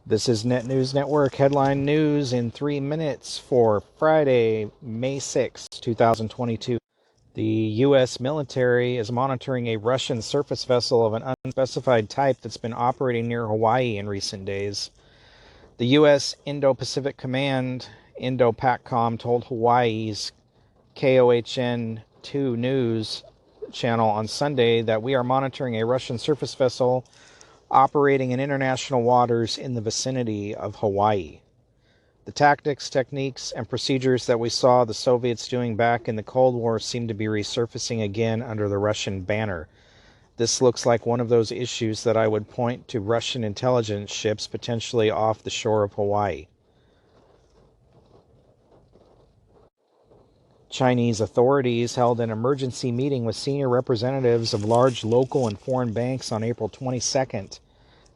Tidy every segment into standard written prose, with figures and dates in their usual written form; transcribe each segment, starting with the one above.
This is Net News Network headline news in 3 minutes for Friday, May 6, 2022. The U.S. military is monitoring a Russian surface vessel of an unspecified type that's been operating near Hawaii in recent days. The U.S. Indo-Pacific Command, Indo-PACOM, told Hawaii's KOHN2 News channel on Sunday that we are monitoring a Russian surface vessel operating in international waters in the vicinity of Hawaii. The tactics, techniques, and procedures that we saw the Soviets doing back in the Cold War seem to be resurfacing again under the Russian banner. This looks like one of those issues that I would point to Russian intelligence ships potentially off the shore of Hawaii. Chinese authorities held an emergency meeting with senior representatives of large local and foreign banks on April 22nd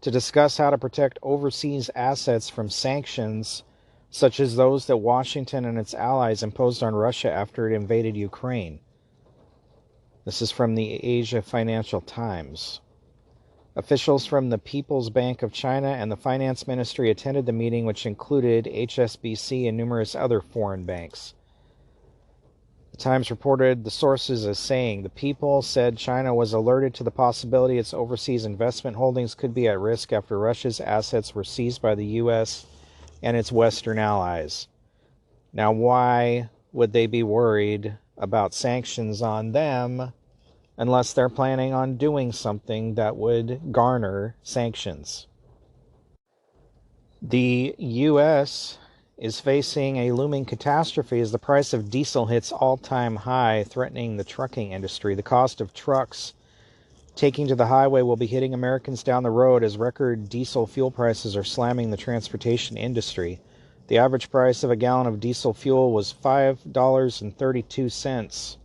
to discuss how to protect overseas assets from sanctions such as those that Washington and its allies imposed on Russia after it invaded Ukraine. This is from the Asia Financial Times. Officials from the People's Bank of China and the Finance Ministry attended the meeting, which included HSBC and numerous other foreign banks. The Times reported the sources as saying the people said China was alerted to the possibility its overseas investment holdings could be at risk after Russia's assets were seized by the U.S. and its Western allies. Now, why would they be worried about sanctions on them unless they're planning on doing something that would garner sanctions? The U.S. is facing a looming catastrophe as the price of diesel hits all-time high, threatening the trucking industry. The cost of trucks taking to the highway will be hitting Americans down the road as record diesel fuel prices are slamming the transportation industry. The average price of a gallon of diesel fuel was $5.32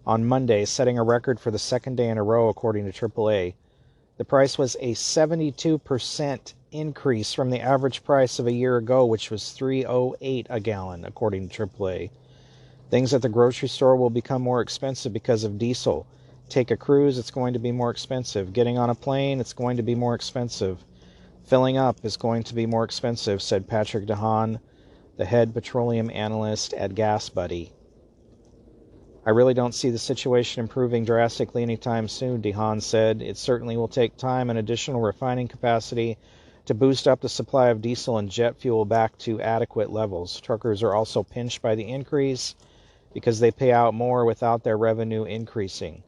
on Monday, setting a record for the second day in a row, according to AAA. The price was a 72% increase from the average price of a year ago, which was $3.08 a gallon, according to AAA. Things at the grocery store will become more expensive because of diesel. Take a cruise, it's going to be more expensive. Getting on a plane, it's going to be more expensive. Filling up is going to be more expensive, said Patrick DeHaan, the head petroleum analyst at Gas Buddy. I really don't see the situation improving drastically anytime soon, DeHaan said. It certainly will take time and additional refining capacity to boost up the supply of diesel and jet fuel back to adequate levels. Truckers are also pinched by the increase because they pay out more without their revenue increasing.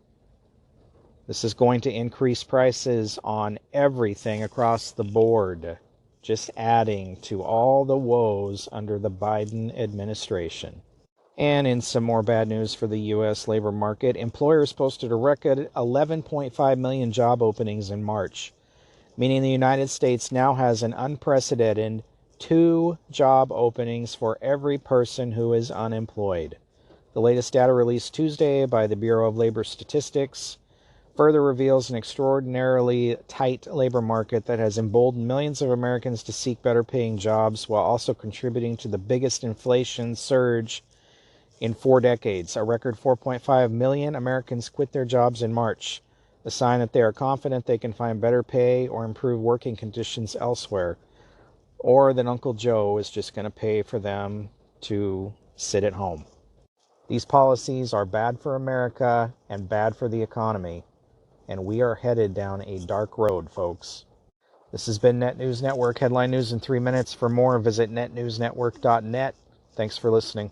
This is going to increase prices on everything across the board, just adding to all the woes under the Biden administration. And in some more bad news for the U.S. labor market, employers posted a record 11.5 million job openings in March, meaning the United States now has an unprecedented 2 job openings for every person who is unemployed. The latest data released Tuesday by the Bureau of Labor Statistics further reveals an extraordinarily tight labor market that has emboldened millions of Americans to seek better paying jobs while also contributing to the biggest inflation surge in 4 decades. A record 4.5 million Americans quit their jobs in March, a sign that they are confident they can find better pay or improve working conditions elsewhere, or that Uncle Joe is just going to pay for them to sit at home. These policies are bad for America and bad for the economy, and we are headed down a dark road, folks. This has been Net News Network, headline news in 3 minutes. For more, visit netnewsnetwork.net. Thanks for listening.